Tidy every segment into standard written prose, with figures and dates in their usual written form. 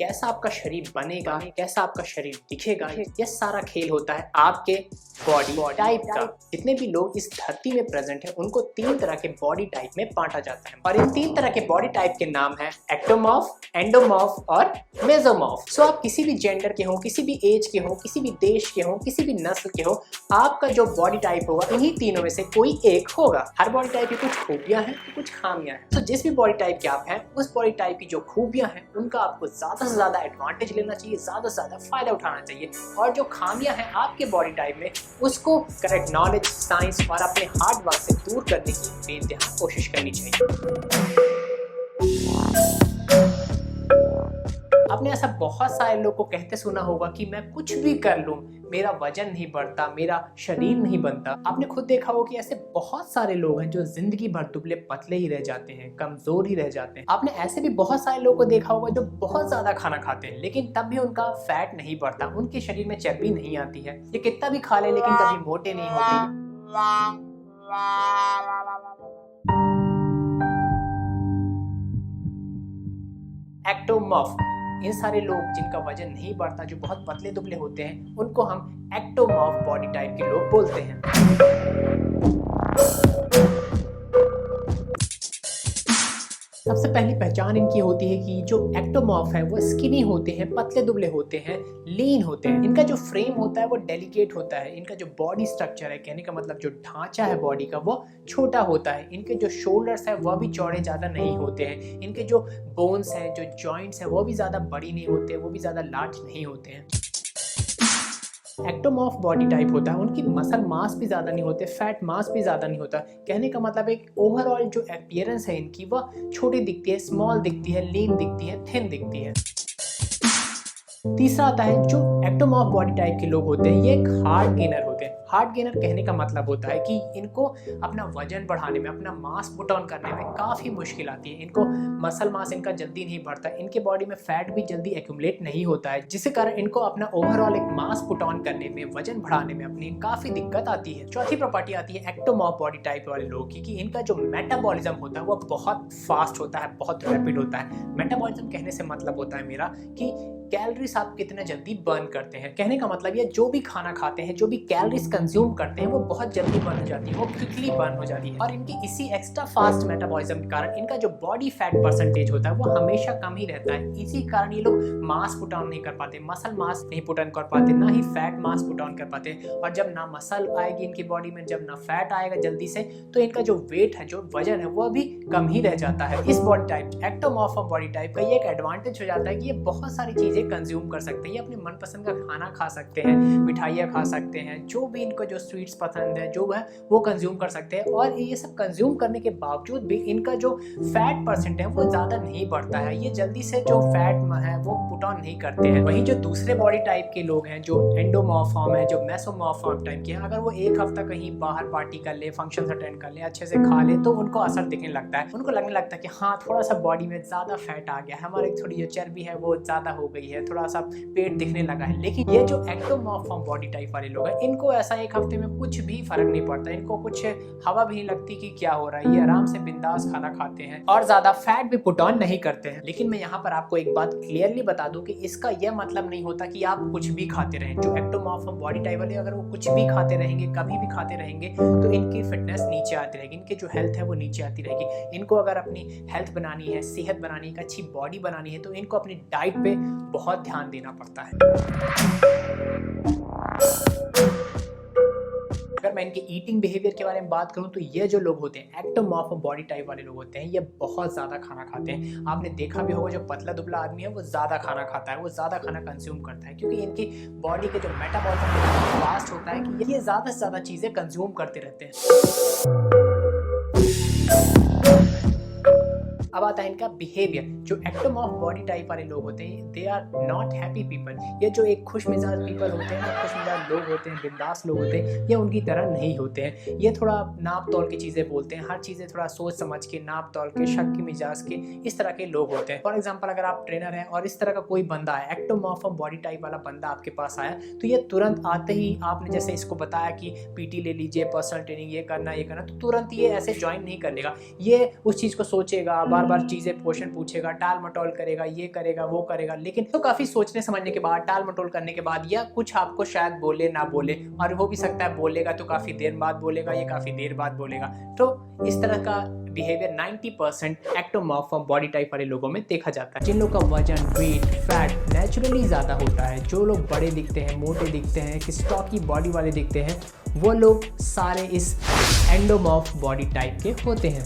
कैसा आपका शरीर बनेगा, कैसा आपका शरीर दिखेगा, ये सारा खेल होता है आपके बॉडी टाइप का। जितने भी लोग इस धरती में प्रेजेंट हैं उनको 3 तरह के बॉडी टाइप में बांटा जाता है और इन 3 तरह के बॉडी टाइप के नाम है एक्टोमॉर्फ, एंडोमॉर्फ और मेसोमॉर्फ। सो आप किसी भी जेंडर के हो, किसी भी एज के हो, किसी भी देश के हो, किसी भी नस्ल के हो, आपका जो बॉडी टाइप होगा इन्हीं तीनों में से कोई एक होगा। हर बॉडी टाइप की कुछ खूबियां हैं तो कुछ खामियां हैं। तो जिस भी बॉडी टाइप के आप हैं उस बॉडी टाइप की जो खूबियां हैं उनका आपको ज्यादा से ज्यादा एडवांटेज लेना चाहिए, ज्यादा से ज्यादा फायदा उठाना चाहिए और जो खामियां हैं आपके बॉडी टाइप में उसको करेक्ट नॉलेज, साइंस और अपने हार्ड वर्क से दूर करने की बेइंतहा कोशिश करनी चाहिए। आपने ऐसा बहुत सारे लोग को कहते सुना होगा कि मैं कुछ भी कर लूं मेरा वजन नहीं बढ़ता, मेरा शरीर नहीं बनता। आपने खुद देखा होगा कि ऐसे बहुत सारे लोग हैं जो जिंदगी भर दुबले पतले ही रह जाते हैं, कमजोर ही रह जाते हैं। आपने ऐसे भी बहुत सारे लोगों को देखा होगा जो बहुत ज्यादा खाना खाते हैं लेकिन तब भी उनका फैट नहीं बढ़ता, उनके शरीर में चर्बी नहीं आती है। ये कितना भी खा ले लेकिन कभी मोटे नहीं होते। एक्टोमॉर्फ, इन सारे लोग जिनका वजन नहीं बढ़ता, जो बहुत पतले दुबले होते हैं, उनको हम एक्टोमॉर्फ बॉडी टाइप के लोग बोलते हैं। सबसे पहली पहचान इनकी होती है कि जो एक्टोमॉर्फ है वो स्किनी होते हैं, पतले दुबले होते हैं, लीन होते हैं। इनका जो फ्रेम होता है वो डेलिकेट होता है। इनका जो बॉडी स्ट्रक्चर है, कहने का मतलब जो ढांचा है बॉडी का, वो छोटा होता है। इनके जो शोल्डर्स है वह भी चौड़े ज़्यादा नहीं होते हैं। इनके जो बोन्स हैं, जो जॉइंट्स हैं, वो भी ज़्यादा बड़ी नहीं होते, वो भी ज़्यादा लार्ज नहीं होते हैं। एक्टोमॉर्फ बॉडी टाइप होता है, उनकी मसल मास भी ज़्यादा नहीं होते, फैट मास भी ज़्यादा नहीं होता। कहने का मतलब एक ओवरऑल जो अपीयरेंस है इनकी वह छोटी दिखती है, स्मॉल दिखती है, लीन दिखती है, थिन दिखती है। तीसरा आता है जो एक्टोमॉर्फ बॉडी टाइप के लोग होते हैं, ये एक हार्ड गेनर होते हैं। हार्ड गेनर कहने का मतलब होता है कि इनको अपना वजन बढ़ाने में, अपना मास पुट ऑन करने में काफ़ी मुश्किल आती है। इनको मसल मास इनका जल्दी नहीं बढ़ता, इनके बॉडी में फैट भी जल्दी एक्यूमुलेट नहीं होता है, जिसके कारण इनको अपना ओवरऑल एक मास पुट ऑन करने में, वजन बढ़ाने में अपनी काफ़ी दिक्कत आती है। चौथी प्रॉपर्टी आती है एक्टोमॉर्फ बॉडी टाइप वाले लोगों की कि इनका जो मेटाबॉलिज्म होता है वो बहुत फास्ट होता है, बहुत रैपिड होता है। मेटाबॉलिज्म कहने से मतलब होता है मेरा कि कैलोरीज आप कितने जल्दी बर्न करते हैं। कहने का मतलब ये जो भी खाना खाते हैं, जो भी कैलोरीज कंज्यूम करते हैं वो बहुत जल्दी बर्न हो जाती है, वो क्विकली बर्न हो जाती है। और इनकी इसी एक्स्ट्रा फास्ट मेटाबॉलिज्म के कारण इनका जो बॉडी फैट परसेंटेज होता है वो हमेशा कम ही रहता है। इसी कारण ये लोग मास पुट ऑन नहीं कर पाते, मसल मास नहीं पुट ऑन कर पाते, ना ही फैट मास पुट ऑन कर पाते। और जब ना मसल आएगी इनकी बॉडी में, जब ना फैट आएगा जल्दी से, तो इनका जो वेट है, जो वजन है, वो भी कम ही रह जाता है। इस body type ectomorph body type का ये एक एडवांटेज हो जाता है कि ये बहुत सारी चीजें कंज्यूम कर सकते हैं। ये अपने मनपसंद का खाना खा सकते हैं, मिठाइयाँ खा सकते हैं, जो भी इनको जो स्वीट्स पसंद है, जो है वो कंज्यूम कर सकते हैं। और ये सब कंज्यूम करने के बावजूद भी इनका जो फैट परसेंट है वो ज़्यादा नहीं बढ़ता है। ये जल्दी से जो फैट है वो पुट ऑन नहीं करते हैं। वहीं जो दूसरे बॉडी टाइप के लोग हैं, जो एंडोमॉर्फ फॉर्म है, जो मेसोमॉर्फ फॉर्म टाइप के हैं, अगर वो एक हफ्ता कहीं बाहर पार्टी कर ले, फंक्शन अटेंड कर ले, अच्छे से खा ले, तो उनको असर दिखने लगता है। उनको लगने लगता है कि हाँ, थोड़ा सा बॉडी में ज़्यादा फैट आ गया है, हमारी थोड़ी जो चर्बी है वो ज़्यादा हो गई है, थोड़ा सा पेट दिखने लगा है। लेकिन ये जो एक्टोमॉर्फ फॉर्म बॉडी टाइप वाले लोग हैं, इनको ऐसा एक हफ्ते में कुछ भी फर्क नहीं पड़ता, इनको कुछ हवा भी नहीं लगती कि क्या हो रहा है। ये आराम से बिंदास खाना खाते हैं और ज्यादा फैट भी पुट ऑन नहीं करते हैं। लेकिन मैं यहाँ पर आपको एक बात क्लियरली बता दूं कि इसका यह मतलब नहीं होता कि आप कुछ भी खाते रहें। जो एक्टोमॉर्फ फॉर्म बॉडी टाइप वाले अगर वो कुछ भी खाते रहेंगे, कभी भी खाते रहेंगे, तो इनकी फिटनेस नीचे आती रहेगी, इनकी जो हेल्थ है वो नीचे आती रहेगी। इनको अगर अपनी हेल्थ बनानी है, सेहत बनानी है, अच्छी बॉडी बनानी है, तो इनको अपनी डाइट पे बहुत ध्यान देना पड़ता है। अगर मैं इनके ईटिंग बिहेवियर के बारे में बात करूं तो ये जो लोग होते हैं, एक्टोमॉर्फ बॉडी टाइप वाले लोग होते हैं, ये बहुत ज़्यादा खाना खाते हैं। आपने देखा भी होगा जो पतला दुबला आदमी है वो ज़्यादा खाना खाता है, वो ज़्यादा खाना कंज्यूम करता है, क्योंकि इनकी बॉडी के जो मेटाबॉलिज्म फास्ट होता है कि ये ज़्यादा से ज़्यादा चीज़ें कंज्यूम करते रहते हैं। अब आता है इनका बिहेवियर। जो एक्टोमॉर्फ बॉडी टाइप वाले लोग होते हैं, they are not happy people. ये जो एक खुश मिजाज पीपल होते हैं, खुश मिजाज लोग होते हैं, बिंदास लोग होते हैं, ये उनकी तरह नहीं होते हैं। ये थोड़ा नाप तोल की चीज़ें बोलते हैं, हर चीज़ें थोड़ा सोच समझ के, नाप तोल के, शक की मिजाज के, इस तरह के लोग होते हैं। फॉर एग्जाम्पल, अगर आप ट्रेनर हैं और इस तरह का कोई बंदा है, एक्टोमॉर्फ बॉडी टाइप वाला बंदा आपके पास आया, तो ये तुरंत आते ही आपने जैसे इसको बताया कि पीटी ले लीजिए, पर्सनल ट्रेनिंग ये करना, तो तुरंत ये ऐसे ज्वाइन नहीं कर लेगा। ये उस चीज़ को सोचेगा, बार बार चीजें क्वेश्चन पूछेगा, टाल मटोल करेगा, ये करेगा वो करेगा, लेकिन तो काफी सोचने समझने के बाद, टाल मटोल करने के बाद, या कुछ आपको शायद बोले ना बोले, और हो भी सकता है बोलेगा तो काफी देर बाद बोलेगा, ये काफी देर बाद बोलेगा। तो इस तरह का बिहेवियर 90% एक्टोमॉर्फ बॉडी टाइप वाले लोगों में देखा जाता है। जिन लोगों का वजन, वेट, फैट नेचुरली ज़्यादा होता है, जो लोग बड़े दिखते हैं, मोटे दिखते हैं, कि स्टॉकी बॉडी वाले दिखते हैं, वो लोग सारे इस एंडोमॉर्फ बॉडी टाइप के होते हैं।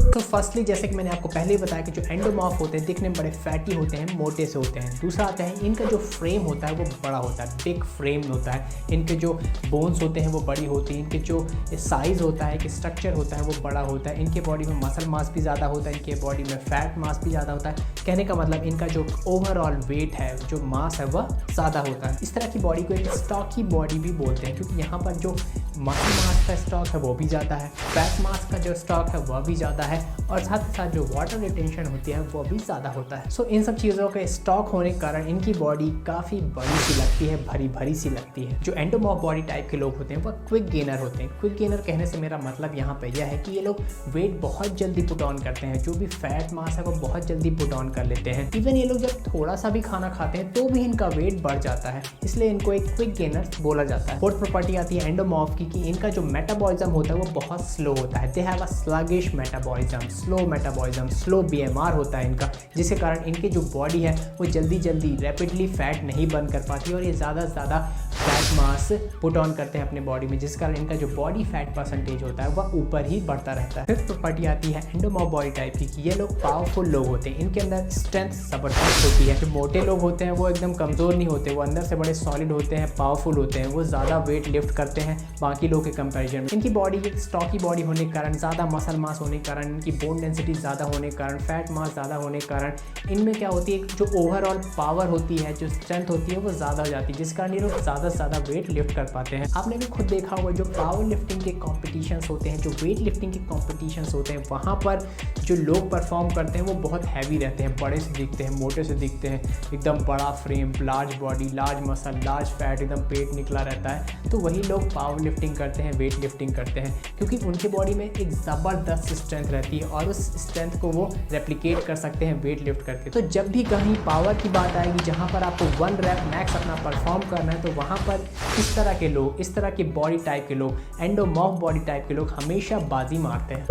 तो फर्स्टली जैसे कि मैंने आपको पहले ही बताया कि जो एंडोमॉर्फ होते हैं दिखने में बड़े फैटी होते हैं, मोटे से होते हैं। दूसरा आता है इनका जो फ्रेम होता है वो बड़ा होता है, बिग फ्रेम होता है। इनके जो बोन्स होते हैं वो बड़ी होती हैं, इनके जो साइज़ होता है, कि स्ट्रक्चर होता है वो बड़ा होता है। इनके बॉडी में मसल मास भी ज़्यादा होता है, इनके बॉडी में फैट मास भी ज़्यादा होता है। कहने का मतलब इनका जो ओवरऑल वेट है, जो मास है, वह ज़्यादा होता है। इस तरह की बॉडी को एक स्टॉकी बॉडी भी बोलते हैं, क्योंकि यहाँ पर जो मसल मास का स्टॉक है वो भी ज़्यादा है, फैट मास का जो स्टॉक है वह भी ज़्यादा है, और साथ ही साथ जो वाटर रिटेंशन होती है वो भी ज़्यादा होता है। सो इन सब चीज़ों के स्टॉक होने के कारण इनकी बॉडी काफ़ी बड़ी सी लगती है, भरी भरी सी लगती है। जो एंडोमॉर्फ बॉडी टाइप के लोग होते हैं वह क्विक गेनर होते हैं। क्विक गेनर कहने से मेरा मतलब यहाँ पे यह है कि ये लोग वेट बहुत जल्दी पुट ऑन करते हैं, जो भी फैट मास है वो बहुत जल्दी पुट ऑन कर लेते हैं। इवन ये लोग जब थोड़ा सा भी खाना खाते हैं तो भी इनका वेट बढ़ जाता है, इसलिए इनको एक क्विक गेनर बोला जाता है। फोर्थ प्रॉपर्टी आती है एंडोमॉर्फ की, कि इनका जो मेटाबॉलिज्म होता है वो बहुत स्लो होता है। They have a sluggish metabolism, slow metabolism, slow BMR होता है इनका, जिसके कारण इनकी जो बॉडी है वो जल्दी जल्दी रैपिडली फैट नहीं बर्न कर पाती, और ये ज़्यादा से ज़्यादा फैट मास पुट ऑन करते हैं अपने बॉडी में, जिस कारण इनका जो बॉडी फैट परसेंटेज होता है वह ऊपर ही बढ़ता रहता है। फिफ्थ प्रॉपर्टी आती है एंडोमॉर्फ बॉडी टाइप की, ये लोग पावरफुल लोग होते हैं। इनके अंदर स्ट्रेंथ जबरदस्त होती है। जो मोटे लोग होते हैं वो एकदम कमज़ोर नहीं होते, वो अंदर से बड़े सॉलिड होते हैं, पावरफुल होते हैं, वो ज़्यादा वेट लिफ्ट करते हैं बाकी लोगों के कंपैरिजन में। इनकी बॉडी एक स्टॉकी बॉडी होने के कारण, ज़्यादा मसल मास होने के कारण, इनकी बोन डेंसिटी ज़्यादा होने के कारण, फैट मास ज़्यादा होने के कारण इनमें क्या होती है, जो ओवरऑल पावर होती है, जो स्ट्रेंथ होती है वो ज़्यादा हो जाती है, जिस कारण ये लोग ज़्यादा से ज़्यादा वेट लिफ्ट कर पाते हैं। आपने भी खुद देखा होगा जो पावर लिफ्टिंग के कॉम्पिटिशन्स होते हैं, जो वेट लिफ्टिंग के कॉम्पिटिशन्स होते हैं, वहाँ पर जो लोग परफॉर्म करते हैं वो बहुत हैवी रहते हैं, बड़े से दिखते हैं, मोटे से दिखते हैं, एकदम बड़ा frame, large body, large muscle, large fat, एकदम पेट निकला रहता है। तो वही लोग पावर लिफ्टिंग करते हैं, वेट लिफ्टिंग करते हैं, क्योंकि उनके बॉडी में एक ज़बरदस्त स्ट्रेंथ रहती है और उस स्ट्रेंथ को वो रेप्लिकेट कर सकते हैं वेट लिफ्ट करके। तो जब भी कहीं पावर की बात आएगी, जहाँ पर आपको 1 रैप मैक्स अपना परफॉर्म करना है, तो वहाँ पर इस तरह के लोग, इस तरह की बॉडी टाइप के लोग, एंडोमॉर्फ बॉडी टाइप के लोग हमेशा बाजी मारते हैं।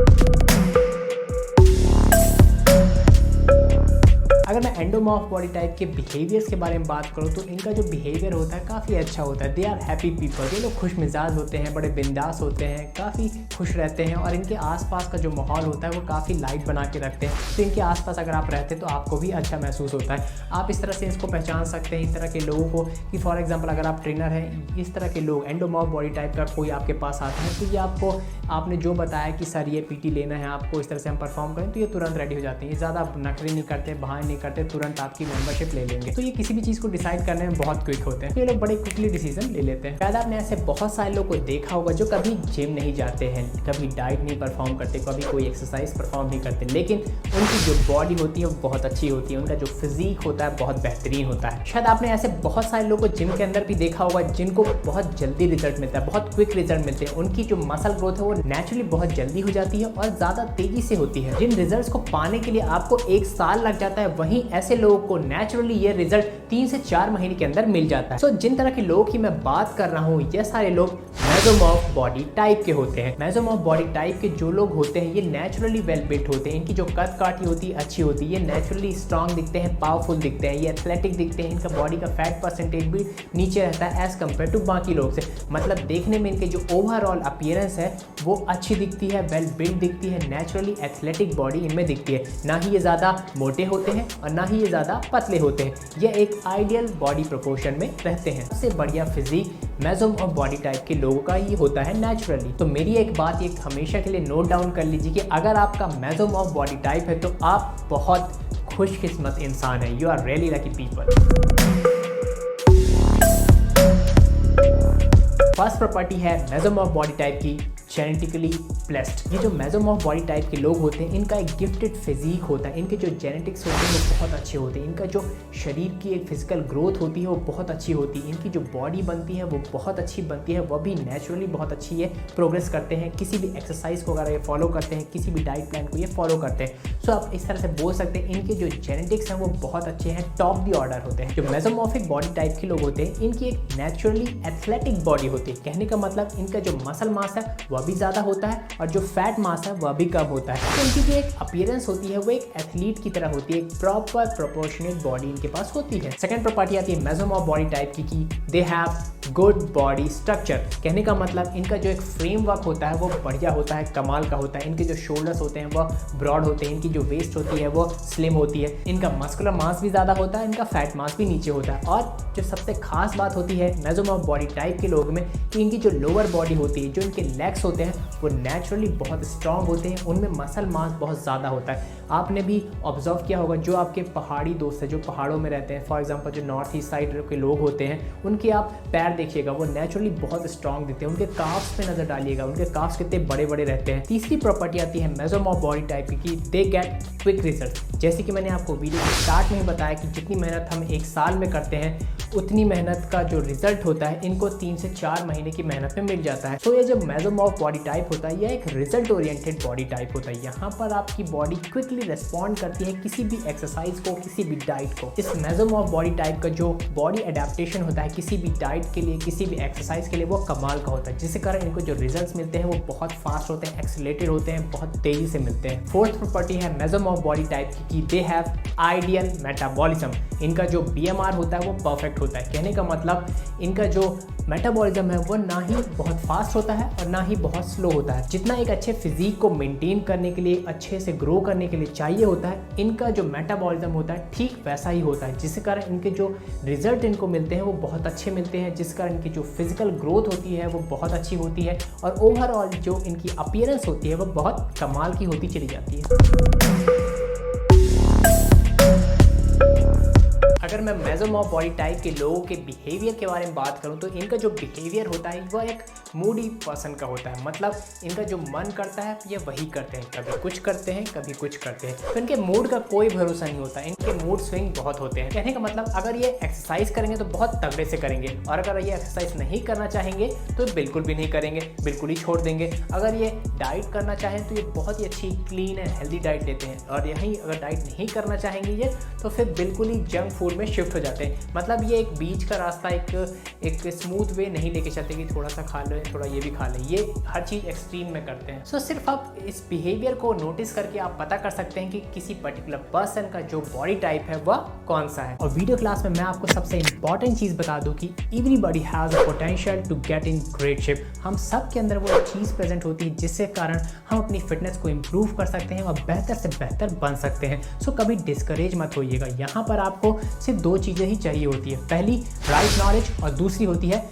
अगर मैं एंडोमॉर्फ बॉडी टाइप के बिहेवियर्स के बारे में बात करूँ तो इनका जो बिहेवियर होता है काफ़ी अच्छा होता है। दे आर हैप्पी पीपल, ये लोग खुश मिजाज होते हैं, बड़े बिंदास होते हैं, काफ़ी खुश रहते हैं, और इनके आसपास का जो माहौल होता है वो काफ़ी लाइट बना के रखते हैं। तो इनके आसपास अगर आप रहते हैं तो आपको भी अच्छा महसूस होता है। आप इस तरह से इसको पहचान सकते हैं, इस तरह के लोगों को, कि फॉर एग्जाम्पल अगर आप ट्रेनर हैं, इस तरह के लोग एंडोमॉर्फ बॉडी टाइप का कोई आपके पास आता है, तो ये आपको, आपने जो बताया कि सर ये पीटी लेना है आपको, इस तरह से हम परफॉर्म करें, तो ये तुरंत रेडी हो जाते हैं। ये ज़्यादा नखरे नहीं करते, बहाने नहीं करते, तुरंत आपकी मेंबरशिप ले लेंगे। तो ये किसी भी चीज़ को डिसाइड करने में बहुत क्विक होते हैं, तो ये लोग बड़े क्विकली डिसीजन ले लेते हैं। शायद आपने ऐसे बहुत सारे लोगों को देखा होगा जो कभी जिम नहीं जाते हैं, कभी डाइट नहीं परफॉर्म करते, कभी कोई एक्सरसाइज परफॉर्म नहीं करते, लेकिन उनकी जो बॉडी होती है वो बहुत अच्छी होती है, उनका जो फिजिक होता है बहुत बेहतरीन होता है। शायद आपने ऐसे बहुत सारे लोगों को जिम के अंदर भी देखा होगा जिनको बहुत जल्दी रिजल्ट मिलता है, बहुत क्विक रिजल्ट मिलते हैं। उनकी जो मसल ग्रोथ है वो नेचुरली बहुत जल्दी हो जाती है और ज़्यादा तेजी से होती है। जिन रिजल्ट्स को पाने के लिए आपको 1 साल लग जाता है, वहीं ऐसे लोगों को नेचुरली ये रिजल्ट 3 से 4 महीने के अंदर मिल जाता है। सो जिन तरह के लोगों की मैं बात कर रहा हूँ, ये सारे लोग मेसोमॉर्फ बॉडी टाइप के होते हैं। मेसोमॉर्फ बॉडी टाइप के जो लोग होते हैं ये नेचुरली वेल बिल्ट होते हैं, इनकी जो कद काठी होती है अच्छी होती है, ये नेचुरली स्ट्रांग दिखते हैं, पावरफुल दिखते हैं, ये एथलेटिक दिखते हैं, इनका बॉडी का फैट परसेंटेज भी नीचे रहता है एज कम्पेयर टू बाकी लोग से। मतलब देखने में इनके जो ओवरऑल अपीयरेंस है वो अच्छी दिखती है, वेल बिल्ट दिखती है, नेचुरली एथलेटिक बॉडी इनमें दिखती है। ना ही ये ज़्यादा मोटे होते हैं और ना ही ये ज़्यादा पतले होते हैं, ये एक आइडियल बॉडी प्रोपोर्शन में रहते हैं। सबसे बढ़िया फिजिक मेसोमॉर्फ बॉडी टाइप के लोगों का ही होता है नेचुरली। तो मेरी एक बात ये हमेशा के लिए नोट डाउन कर लीजिए कि अगर आपका मेसोमॉर्फ बॉडी टाइप है तो आप बहुत खुशकिस्मत इंसान हैं। You are really lucky people. First property है मेसोमॉर्फ बॉडी टाइप की जेनेटिकली ब्लेस्ड। ये जो मेसोमॉर्फ बॉडी टाइप के लोग होते हैं इनका एक गिफ्टेड फिजिक होता है, इनके जो जेनेटिक्स होते हैं वो बहुत अच्छे होते हैं, इनका जो शरीर की एक फिजिकल ग्रोथ होती है वो बहुत अच्छी होती है, इनकी जो बॉडी बनती है वो बहुत अच्छी बनती है, वह भी नेचुरली बहुत अच्छी है, प्रोग्रेस करते हैं, किसी भी एक्सरसाइज को अगर ये फॉलो करते हैं, किसी भी डाइट प्लान को ये फॉलो करते हैं। सो आप इस तरह से बोल सकते हैं इनके जो जेनेटिक्स हैं वो बहुत अच्छे हैं, टॉप दी ऑर्डर होते हैं। जो मेसोमॉर्फिक बॉडी टाइप के लोग होते हैं इनकी एक नेचुरली एथलेटिक बॉडी होती है, कहने का मतलब इनका जो मसल मास है वह भी ज़्यादा होता है और जो फैट मास है वह भी कम होता है। तो इनकी जो एक अपीयरेंस होती है वो एक एथलीट की तरह होती है, एक प्रॉपर प्रोपोर्शनेट बॉडी इनके पास होती है। सेकंड प्रॉपर्टी आती है मेसोमॉर्फ बॉडी टाइप की कि they have good body structure. कहने का मतलब इनका जो एक फ्रेमवर्क होता है वो बढ़िया होता है, कमाल का होता है। इनके जो शोल्डर्स होते हैं वह ब्रॉड होते हैं, इनकी जो वेस्ट होती है वो स्लिम होती है, इनका मस्कुलर मास भी ज़्यादा होता है, इनका फैट मास भी नीचे होता है। और जो सबसे खास बात होती है मेसोमॉर्फ बॉडी टाइप के लोग में कि इनकी जो लोअर बॉडी होती है, जो इनके लेग्स होते हैं वो नेचुरली बहुत स्ट्रांग होते हैं, उनमें मसल मास बहुत ज़्यादा होता है। आपने भी ऑब्जर्व किया होगा जो आपके पहाड़ी दोस्त हैं जो पहाड़ों में रहते हैं, फॉर एग्जांपल जो नॉर्थ ईस्ट साइड के लोग होते हैं उनके आप पैर देखिएगा वो नेचुरली बहुत स्ट्रांग दिखते हैं, उनके काफ्स पे नज़र डालिएगा, उनके काफ्स कितने बड़े बड़े रहते हैं। तीसरी प्रॉपर्टी आती है मेसोमॉर्फ बॉडी टाइप की, दे गेट क्विक रिजल्ट। जैसे कि मैंने आपको वीडियो के स्टार्ट में ही बताया कि जितनी मेहनत हम एक साल में करते हैं उतनी मेहनत का जो रिजल्ट होता है इनको 3 से 4 महीने की मेहनत में मिल जाता है। तो ये जो मेसोमॉर्फ बॉडी टाइप होता है यह एक रिजल्ट ओरिएंटेड बॉडी टाइप होता है। यहाँ पर आपकी बॉडी क्विकली रिस्पॉन्ड करती है किसी भी एक्सरसाइज को, किसी भी डाइट को। इस मेसोमॉर्फ बॉडी टाइप का जो बॉडी अडेप्टेशन होता है किसी भी डाइट के लिए, किसी भी एक्सरसाइज के लिए, वो कमाल का होता है, जिसके कारण इनको जो रिजल्ट्स मिलते हैं वो बहुत फास्ट होते हैं, एक्सीलरेटेड होते हैं, बहुत तेजी से मिलते हैं। फोर्थ प्रॉपर्टी है मेसोमॉर्फ बॉडी टाइप की, दे हैव आइडियल मेटाबॉलिज्म। इनका जो BMR होता है वो परफेक्ट होता है, कहने का मतलब इनका जो मेटाबॉलिज्म है वो ना ही बहुत फास्ट होता है और ना ही बहुत स्लो होता है। जितना एक अच्छे फिजिक को मेंटेन करने के लिए, अच्छे से ग्रो करने के लिए चाहिए होता है, इनका जो मेटाबॉलिज्म होता है ठीक वैसा ही होता है, जिसके कारण इनके जो रिजल्ट इनको मिलते हैं वो बहुत अच्छे मिलते हैं, जिस कारण इनकी जो फिजिकल ग्रोथ होती है वो बहुत अच्छी होती है और ओवरऑल जो इनकी अपीयरेंस होती है वो बहुत कमाल की होती चली जाती है। अगर मैं मेसोमॉर्फ बॉडी टाइप के लोगों के बिहेवियर के बारे में बात करूं तो इनका जो बिहेवियर होता है वह एक मूडी पर्सन का होता है, मतलब इनका जो मन करता है ये वही करते हैं, कभी कुछ करते हैं कभी कुछ करते हैं। तो इनके मूड का कोई भरोसा नहीं होता, इनके मूड स्विंग बहुत होते हैं। कहने का मतलब अगर ये एक्सरसाइज करेंगे तो बहुत तगड़े से करेंगे और अगर ये एक्सरसाइज नहीं करना चाहेंगे तो बिल्कुल भी नहीं करेंगे, बिल्कुल ही छोड़ देंगे। अगर ये डाइट करना चाहें तो ये बहुत ही अच्छी क्लीन एंड हेल्दी डाइट लेते हैं और यहीं अगर डाइट नहीं करना चाहेंगे ये तो फिर बिल्कुल ही जंक फूड में शिफ्ट हो जाते हैं। मतलब ये एक बीच का रास्ता, एक स्मूथ वे नहीं लेके चलते कि थोड़ा सा खा लो थोड़ा ये भी खा लें, ये हर चीज़ एक्सट्रीम में करते हैं। सो सिर्फ आप इस बिहेवियर को नोटिस करके आप पता कर सकते हैं कि किसी पर्टिकुलर पर्सन का जो बॉडी टाइप है वह कौन सा है। और वीडियो क्लास में मैं आपको सबसे इंपॉर्टेंट चीज़ बता दूं कि everybody has a potential to get in great shape. हम सब के अंदर वो चीज़ प्रेजेंट होती है जिसके कारण हम अपनी फिटनेस को इम्प्रूव कर सकते हैं और बेहतर से बेहतर बन सकते हैं। सो कभी डिस्करेज मत होइएगा, यहाँ पर आपको सिर्फ 2 चीज़ें ही चाहिए होती है, पहली राइट नॉलेज और दूसरी होती है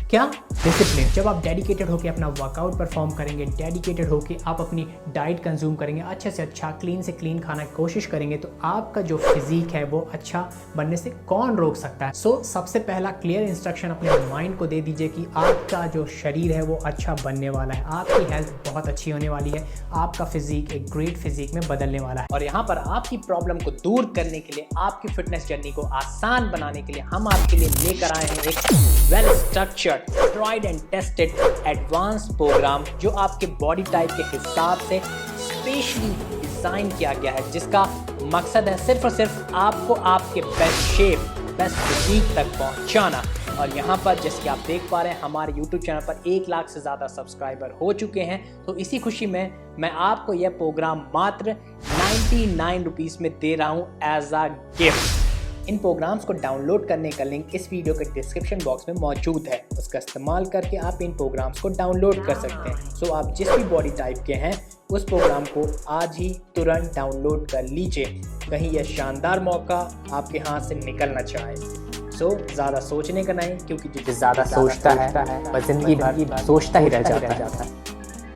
क्या, डिसिप्लिन। जब आप डेडिकेटेड होकर अपना वर्कआउट परफॉर्म करेंगे, डेडिकेटेड होकर आप अपनी डाइट कंज्यूम करेंगे, अच्छे से अच्छा क्लीन से क्लीन खाना की कोशिश करेंगे तो आपका जो फिजिक है वो अच्छा बनने से कौन रोक सकता है। सो सबसे पहला क्लियर इंस्ट्रक्शन अपने माइंड को दे दीजिए कि आपका जो शरीर है वो अच्छा बनने वाला है, आपकी हेल्थ बहुत अच्छी होने वाली है, आपका फिजिक एक ग्रेट फिजिक में बदलने वाला है। और यहाँ पर आपकी प्रॉब्लम को दूर करने के लिए, आपकी फिटनेस जर्नी को आसान बनाने के लिए हम आपके लिए लेकर आए हैं एक well structured, tried and tested advanced programme जो आपके बॉडी टाइप के हिसाब से स्पेशली डिजाइन किया गया है, जिसका मकसद है सिर्फ और सिर्फ आपको आपके बेस्ट शेप, बेस्ट फिजिक तक पहुंचाना। और यहाँ पर जैसे कि आप देख पा रहे हैं हमारे YouTube चैनल पर 1 लाख से ज़्यादा सब्सक्राइबर हो चुके हैं, तो इसी खुशी में मैं आपको यह प्रोग्राम मात्र 99 रुपीज़ में दे रहा हूँ एज अ गिफ्ट। इन प्रोग्राम्स को डाउनलोड करने का लिंक इस वीडियो के डिस्क्रिप्शन बॉक्स में मौजूद है, उसका इस्तेमाल करके आप इन प्रोग्राम्स को डाउनलोड कर सकते हैं। सो आप जिस भी बॉडी टाइप के हैं उस प्रोग्राम को आज ही तुरंत डाउनलोड कर लीजिए, कहीं यह शानदार मौका आपके हाथ से निकल ना चाहे। सो ज़्यादा सोचने का नहीं, क्योंकि जो ज़्यादा सोचता है वह जिंदगी भर सोचता ही रह जाता है।